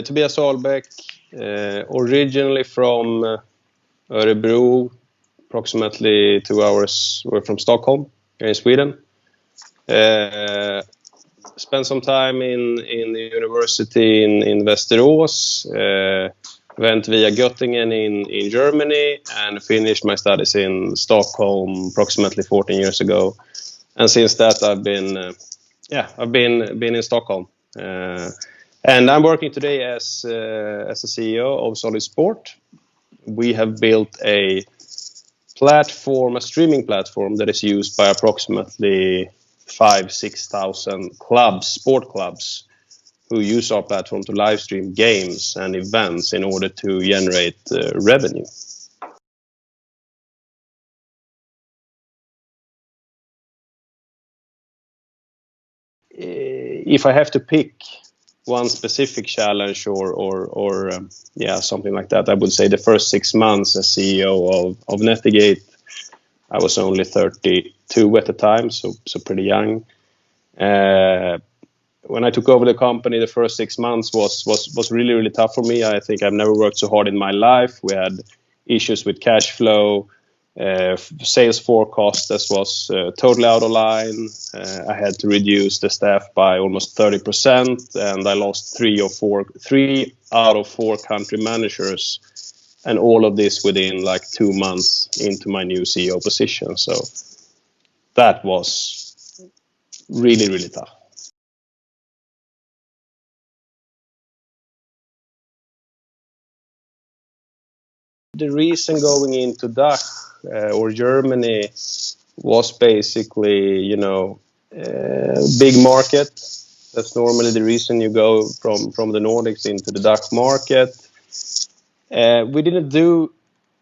Tobias Ahlbäck, originally from Örebro, approximately 2 hours away from Stockholm, here in Sweden. Spent some time in the university in Västerås, went via Göttingen in Germany, and finished my studies in Stockholm approximately 14 years ago. And since that, I've been in Stockholm. And I'm working today as a CEO of Solid Sport. We have built a streaming platform that is used by approximately 5,000-6,000 clubs, sport clubs, who use our platform to live stream games and events in order to generate revenue. If I have to pick one specific challenge or something like that, I would say the first 6 months as CEO of Netigate, I was only 32 at the time, so pretty young. When I took over the company, the first 6 months was really, really tough for me. I think I've never worked so hard in my life. We had issues with cash flow, sales forecast that was totally out of line. I had to reduce the staff by almost 30%, and I lost 3 out of 4 country managers, and all of this within like 2 months into my new CEO position. So that was really, really tough. The reason going into DACH or Germany was basically, big market. That's normally the reason you go from the Nordics into the DACH market. We didn't do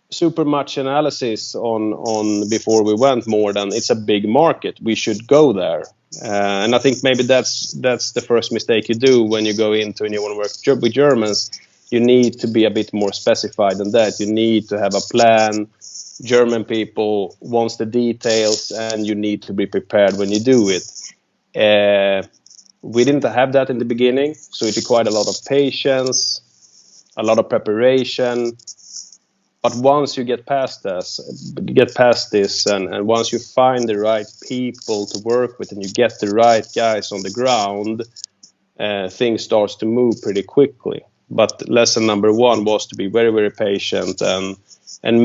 super much analysis on before we went, more than it's a big market. We should go there. And I think maybe that's the first mistake you do when you go into and you want to work with Germans. You need to be a bit more specified than that. You need to have a plan. German people wants the details, and you need to be prepared when you do it. We didn't have that in the beginning, so it required a lot of patience, a lot of preparation. But once you get past this, and once you find the right people to work with, and you get the right guys on the ground, things starts to move pretty quickly. But lesson number 1 was to be very, very patient and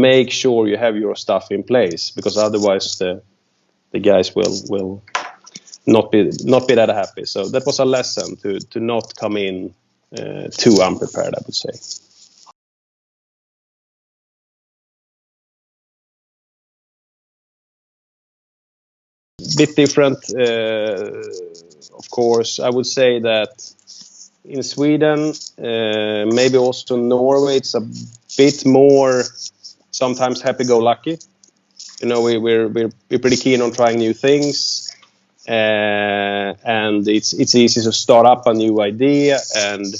make sure you have your stuff in place, because otherwise the guys will not be that happy. So that was a lesson to not come in too unprepared, I would say. Bit different, of course. I would say that in Sweden, maybe also Norway, it's a bit more sometimes happy-go-lucky. We're pretty keen on trying new things, and it's easy to start up a new idea, and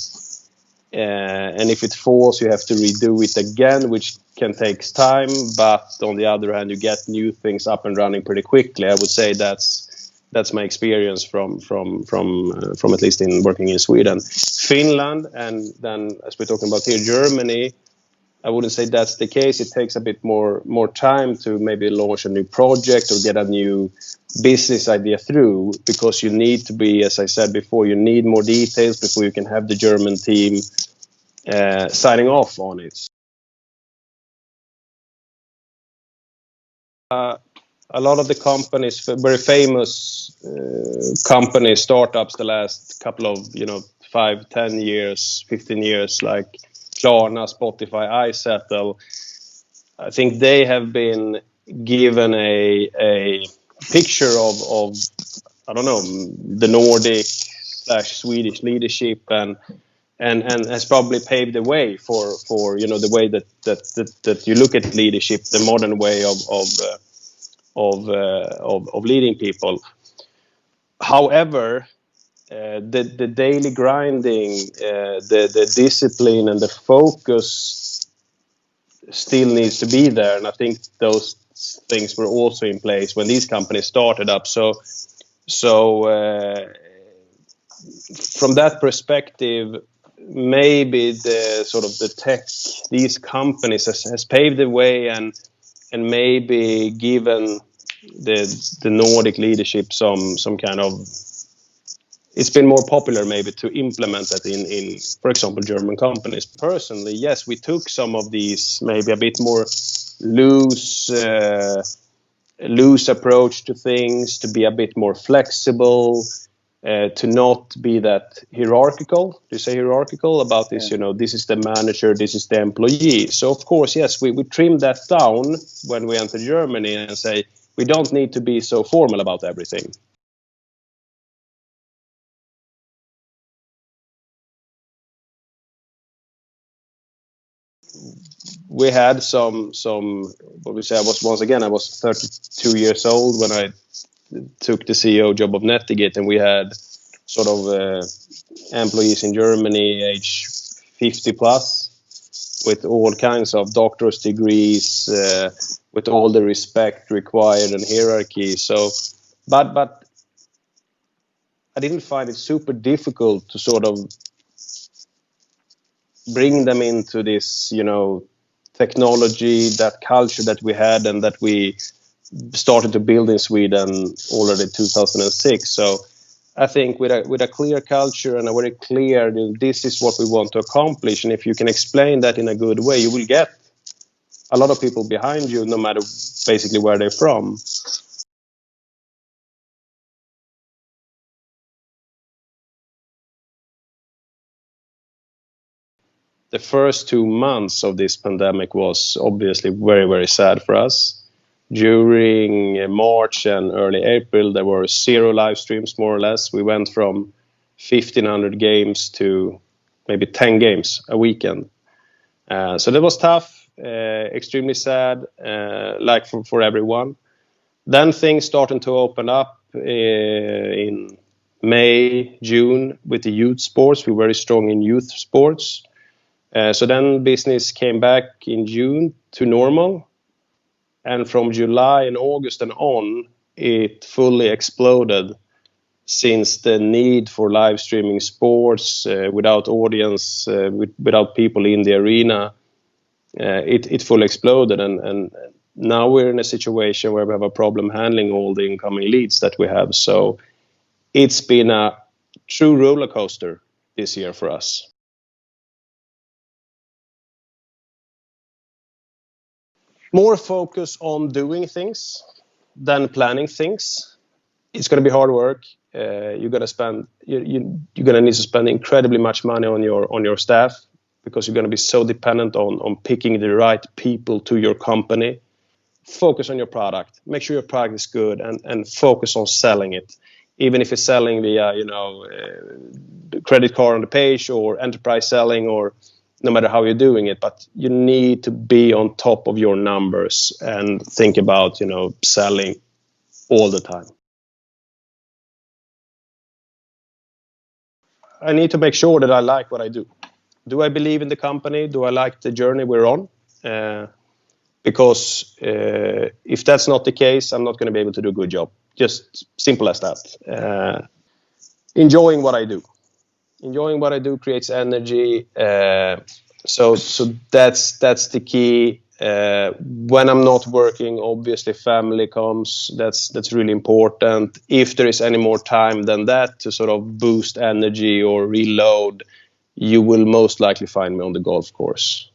if it falls, you have to redo it again, which can take time. But on the other hand, you get new things up and running pretty quickly. I would say that's my experience from at least in working in Sweden. Finland, and then as we're talking about here, Germany, I wouldn't say that's the case. It takes a bit more time to maybe launch a new project or get a new business idea through, because you need to be, as I said before, you need more details before you can have the German team signing off on it. A lot of the companies, very famous companies, startups, the last couple of 5, 10 years, 15 years, like Klarna, Spotify, iZettle, I think they have been given a picture of I don't know, the Nordic/Swedish leadership, and has probably paved the way for the way that you look at leadership, the modern way of leading people. However, the daily grinding, the discipline and the focus still needs to be there, and I think those things were also in place when these companies started up. So from that perspective, maybe the sort of the tech, these companies has paved the way and maybe given the Nordic leadership some kind of, it's been more popular maybe to implement that in for example German companies. Personally, yes, we took some of these maybe a bit more loose approach to things, to be a bit more flexible, to not be that hierarchical. Do you say hierarchical about this? You know, this is the manager, this is the employee. So of course, yes, we trim that down when we enter Germany and say we don't need to be so formal about everything. We had some what we say, I was 32 years old when I took the CEO job of Netigate, and we had sort of employees in Germany age 50 plus with all kinds of doctor's degrees, with all the respect required and hierarchy. So but I didn't find it super difficult to sort of bring them into this, you know, technology, that culture that we had and that we started to build in Sweden already in 2006. So I think with a clear culture and a very clear, this is what we want to accomplish, and if you can explain that in a good way, you will get a lot of people behind you, no matter basically where they're from. The first 2 months of this pandemic was obviously very, very sad for us. During March and early April, there were 0 live streams, more or less. We went from 1,500 games to maybe 10 games a weekend. So that was tough, extremely sad, like for everyone. Then things started to open up in May, June with the youth sports. We were very strong in youth sports. So then business came back in June to normal. And from July and August and on, it fully exploded, since the need for live streaming sports without audience, without people in the arena, it fully exploded. And now we're in a situation where we have a problem handling all the incoming leads that we have. So it's been a true roller coaster this year for us. More focus on doing things than planning things. It's going to be hard work. You're going to spend. You're going to need to spend incredibly much money on your staff, because you're going to be so dependent on picking the right people to your company. Focus on your product. Make sure your product is good, and focus on selling it. Even if it's selling via credit card on the page, or enterprise selling, or no matter how you're doing it, but you need to be on top of your numbers and think about, selling all the time. I need to make sure that I like what I do. Do I believe in the company? Do I like the journey we're on? Because if that's not the case, I'm not going to be able to do a good job. Just simple as that. Enjoying what I do. Enjoying what I do creates energy. So that's the key. When I'm not working, obviously family comes. That's really important. If there is any more time than that to sort of boost energy or reload, you will most likely find me on the golf course.